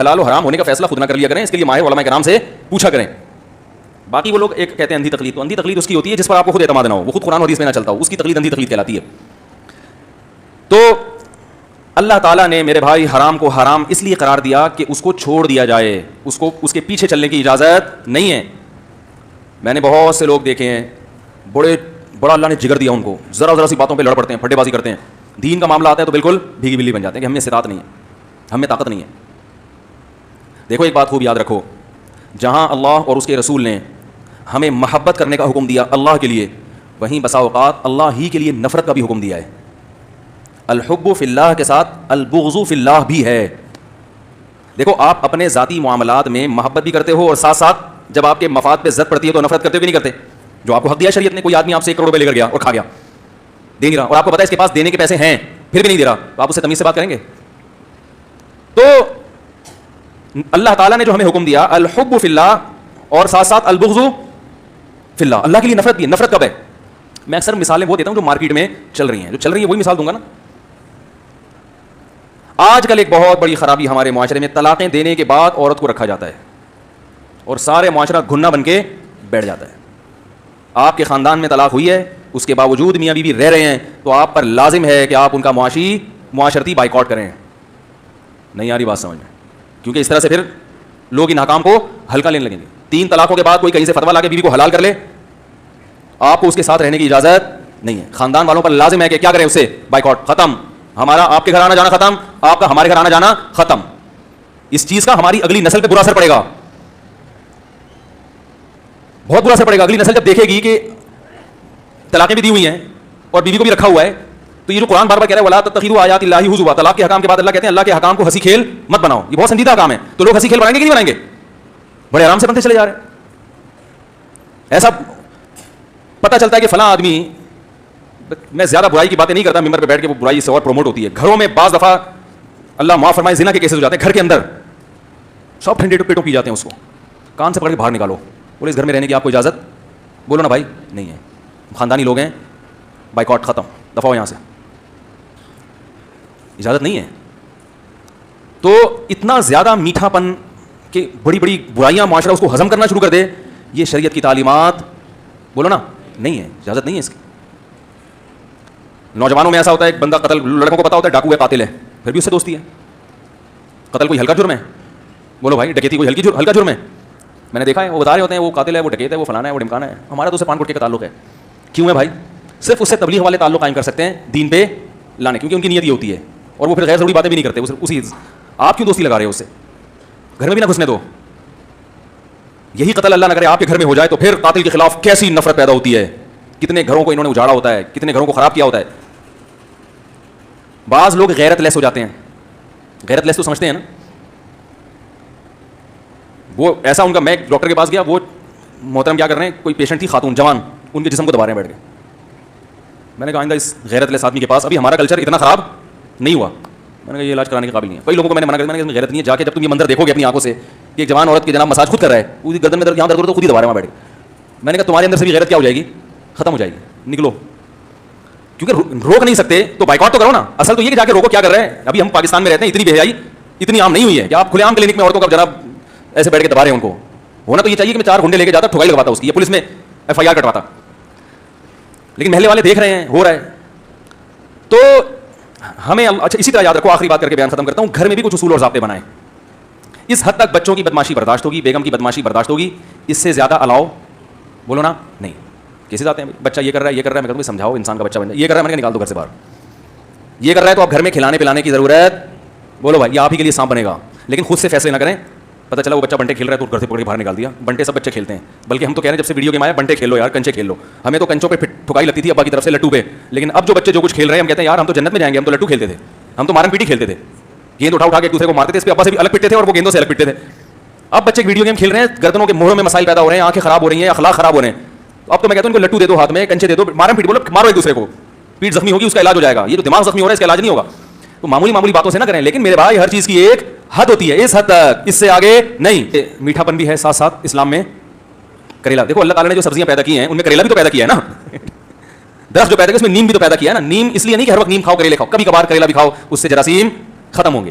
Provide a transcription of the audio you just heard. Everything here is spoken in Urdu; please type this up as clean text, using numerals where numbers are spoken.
حلال و حرام ہونے کا فیصلہ خود نہ کر لیا کریں, اس کے لیے ماہر علماء کرام سے پوچھا کریں. باقی وہ لوگ ایک کہتے ہیں اندھی تقلید, تو اندھی تقلید اس کی ہوتی ہے جس پر آپ کو خود اعتماد نہ ہو, وہ خود قرآن و حدیث میں نہ چلتا ہو, اس کی تقلید اندھی تقلید کہلاتی ہے. تو اللہ تعالیٰ نے میرے بھائی حرام کو حرام اس لیے قرار دیا کہ اس کو چھوڑ دیا جائے, اس کو اس کے پیچھے چلنے کی اجازت نہیں ہے. میں نے بہت سے لوگ دیکھے ہیں, بڑا اللہ نے جگر دیا ان کو, ذرا سی باتوں پہ لڑ پڑتے ہیں, پھٹے بازی کرتے ہیں. دین کا معاملہ آتا ہے تو بالکل بھیگی بلی بن جاتے ہیں کہ ہم میں استطاعت نہیں ہے, ہم میں طاقت نہیں ہے. دیکھو ایک بات خوب یاد رکھو, جہاں اللہ اور اس کے رسول نے ہمیں محبت کرنے کا حکم دیا اللہ کے لیے, وہیں بسا اوقات اللہ ہی کے لیے نفرت کا بھی حکم دیا ہے. الحب فی اللہ کے ساتھ البغض فی اللہ بھی ہے. دیکھو آپ اپنے ذاتی معاملات میں محبت بھی کرتے ہو اور ساتھ ساتھ جب آپ کے مفاد پہ زد پڑتی ہے تو نفرت کرتے ہو کہ نہیں کرتے؟ جو آپ کو حق دیا شریعت نے, کوئی آدمی آپ سے 1 کروڑ روپے لے کر گیا اور کھا گیا, دے نہیں رہا, اور آپ کو پتا ہے اس کے پاس دینے کے پیسے ہیں پھر بھی نہیں دے رہا, تو آپ اس سے تمیز سے بات کریں گے؟ تو اللہ تعالیٰ نے جو ہمیں حکم دیا الحب فی اللہ اور ساتھ ساتھ البغض فی اللہ, اللہ کے لیے نفرت بھی ہے. نفرت کب ہے؟ میں اکثر مثالیں وہ دیتا ہوں جو مارکیٹ میں چل رہی ہیں, جو چل رہی ہیں وہی مثال دوں گا نا. آج کل ایک بہت بڑی خرابی ہمارے معاشرے میں, طلاقیں دینے کے بعد عورت کو رکھا جاتا ہے اور سارے معاشرہ گھنا بن کے بیٹھ جاتا ہے. آپ کے خاندان میں طلاق ہوئی ہے, اس کے باوجود میاں بیوی رہ رہے ہیں, تو آپ پر لازم ہے کہ آپ ان کا معاشرتی بائیکاٹ کریں. نہیں آ رہی بات سمجھ میں؟ کیونکہ اس طرح سے پھر لوگ ان حکام کو ہلکا لینے لگیں گے. 3 طلاقوں کے بعد کوئی کہیں سے فتویٰ لا کے بیوی کو حلال کر لے, آپ کو اس کے ساتھ رہنے کی اجازت نہیں ہے. خاندان والوں پر لازم ہے کہ کیا کریں, اس سے بائیکاٹ ختم. ہمارا آپ کے گھر آنا جانا ختم, آپ کا ہمارے گھر آنا جانا ختم. اس چیز کا ہماری اگلی نسل پہ برا اثر پڑے گا, بہت برا اثر پڑے گا. اگلی نسل جب دیکھے گی کہ طلاقیں بھی دی ہوئی ہیں اور بیوی کو بھی رکھا ہوا ہے, تو یہ جو قرآن بار بار کہہ رہا ہے ولا تتخذوا آیات اللہ ہزوا, طلاق کے حکام کے بعد اللہ کہتے ہیں اللہ کے حکام کو ہنسی کھیل مت بناؤ. یہ بہت سنجیدہ کام ہے. تو لوگ ہنسی کھیل بنائیں گے کہ نہیں بنائیں گے؟ بڑے آرام سے بنتے چلے جا رہے ہیں. ایسا پتہ چلتا ہے کہ فلاں آدمی, میں زیادہ برائی کی باتیں نہیں کرتا ممبر پہ بیٹھ کے, وہ برائی سے اور پروموٹ ہوتی ہے. گھروں میں بعض دفعہ اللہ معاف فرمائے زنا کے کیسز ہو جاتے ہیں, گھر کے اندر سب ٹھنڈے پیٹوں پی جاتے ہیں, اس کو کان سے پکڑ کے باہر نکالو, بولے اس گھر میں رہنے کی آپ کو اجازت, بولو نا بھائی نہیں ہے, خاندانی لوگ ہیں, بائیکاٹ ختم, دفعہ ہو یہاں سے, اجازت نہیں ہے. تو اتنا زیادہ میٹھا پن کہ بڑی بڑی برائیاں معاشرہ اس کو ہضم کرنا شروع کر دے, یہ شریعت کی تعلیمات بولو نا نہیں ہے, اجازت نہیں ہے اس کی. نوجوانوں میں ایسا ہوتا ہے, ایک بندہ قتل, لڑکوں کو پتا ہوتا ہے ڈاکو ہے, قاتل ہے, پھر بھی اس سے دوستی ہے. قتل کوئی ہلکا جرم ہے, بولو بھائی ڈکیتی کوئی ہلکا جرم ہے. میں نے دیکھا ہے, وہ بتا رہے ہوتے ہیں وہ قاتل ہے, وہ ڈکیت ہے, وہ فلانا ہے, وہ ڈمکانا ہے. ہمارا تو اسے پان گٹکے کا تعلق ہے. کیوں ہے بھائی؟ صرف اس سے تبلیغ والے تعلق قائم کر سکتے ہیں دین پہ لانے, کیونکہ ان کی نیت یہ ہوتی ہے, اور وہ پھر غیر ضروری باتیں بھی نہیں کرتے. اسی آپ کیوں دوستی لگا رہے ہو اس سے؟ گھر میں بھی نہ گھسنے دو. یہی قتل اللہ نہ کرے آپ کے گھر میں ہو جائے تو پھر قاتل کے خلاف کیسی نفرت پیدا ہوتی ہے. کتنے گھروں کو انہوں نے اجاڑا ہوتا ہے, کتنے گھروں کو خراب کیا ہوتا ہے. بعض لوگ غیرت لیس ہو جاتے ہیں. غیرت لیس تو سمجھتے ہیں نا, وہ ایسا ان کا, میں ڈاکٹر کے پاس گیا, وہ محترم کیا کر رہے ہیں, کوئی پیشنٹ تھی خاتون جوان, ان کے جسم کو دبا رہے ہیں بیٹھ کے. میں نے کہا آئندہ اس غیرت لیس آدمی کے پاس, ابھی ہمارا کلچر اتنا خراب نہیں ہوا, میں نے کہا یہ علاج کرانے کے قابل نہیں ہے. کئی لوگوں کو میں نے منع کر دیا, میں نے کہا غیرت نہیں ہے. جا کے جب تم یہ منظر دیکھو گے اپنی آنکھوں سے کہ ایک جوان عورت کے جناب مساج خود کر رہا ہے, پوری گردن میں درد, یہاں درد ہو تو خود ہی دبا رہا ہے وہاں بیٹھ کے. میں نے کہا تمہارے اندر سے بھی غیرت کیا ہو جائے گی, ختم ہو جائے گی, نکلو. کیونکہ روک نہیں سکتے تو بائیکاٹ تو کرو نا. اصل تو یہ کہ جا کے روکو کیا کر رہے ہیں. ابھی ہم پاکستان میں رہتے ہیں, اتنی بے حیائی اتنی عام نہیں ہوئی ہے کہ آپ کھلے عام کلینک میں عورتوں کا جناب ایسے بیٹھ کے دبا رہے ہیں. ان کو ہونا تو یہ چاہیے کہ میں 4 گھنٹے لے کے جاتا, ٹھگائی لگواتا اس کی, یہ پولیس میں FIR کٹواتا. لیکن محلے والے دیکھ رہے ہیں ہو رہا ہے. تو ہمیں اچھا اسی طرح یاد رکھو, آخری بات کر کے بیان ختم کرتا ہوں, گھر میں بھی کچھ اصول اور ضابطے بنائیں. اس حد تک بچوں کی بدماشی برداشت ہوگی, بیگم کی بدماشی برداشت ہوگی, اس سے زیادہ الاؤ بولو نا نہیں. کیسے آتے ہیں بچہ یہ کر رہا ہے, یہ کر رہا ہے, میں کہتا ہوں سمجھاؤ انسان کا بچہ بن جائے, یہ کر رہا ہے میں نے نکال دو گھر سے باہر. یہ کر رہا ہے تو آپ گھر میں کھلانے پلانے کی ضرورت, بولو بھائی یہ آپ ہی کے لیے سانپ بنے گا, لیکن خود سے فیصلے نہ کریں. پتہ چلا وہ بچہ بنٹے کھیل رہا ہے تو گھر سے پکڑ کے باہر نکال دیا. بنٹے سب بچے کھیلتے ہیں, بلکہ ہم تو کہہ رہے ہیں جب سے ویڈیو گیم آیا بنٹے کھیلو یار, کنچے کھیل لو. ہمیں تو کنچوں پہ ٹھکائی لگتی تھی ابا کی طرف سے لٹو پہ, لیکن اب جو بچے جو کچھ کھیل رہے ہیں ہم کہتے ہیں یار ہم تو جنت میں جائیں گے, ہم تو لٹو کھیلتے تھے, ہم تو مارن پیٹی کھیلتے تھے, گیند اٹھا کے ایک دوسرے کو مارتے تھے, اس پہ ابا سے بھی الگ پٹتے تھے اور وہ گیندوں سے الگ پٹتے تھے. اب بچے ویڈیو گیم کھیل رہے ہیں, گردنوں کے موڑوں میں مسائل پیدا ہو رہے ہیں, آنکھیں خراب ہو رہی ہیں, اخلاق خراب ہو رہے ہیں. اب تو میں کہتا ہوں ان کو لٹو دے دو ہاتھ میں, کنچے دے دو, مارن پیٹ بولو, مارو ایک دوسرے کو, پیٹ زخمی ہوگی اس کا علاج ہو جائے گا. یہ تو دماغ زخمی ہو رہا ہے اس کا علاج نہیں ہوگا. تو معمولی باتوں سے نہ کریں, لیکن میرے بھائی ہر چیز کی ایک حد ہوتی ہے, اس حد تک, اس سے آگے نہیں. میٹھا پن بھی ہے ساتھ ساتھ اسلام میں. کریلا دیکھو, اللہ تعالیٰ نے جو سبزیاں پیدا کی ہیں ان میں کریلا بھی تو پیدا کیا ہے نا. درخت جو پیدا کیا اس میں نیم بھی تو پیدا کیا ہے نا. نیم اس لیے نہیں کہ ہر وقت نیم کھاؤ, کریلے کھاؤ, کبھی کبھار کریلا بھی کھاؤ, اس سے جراثیم ختم ہوں گے.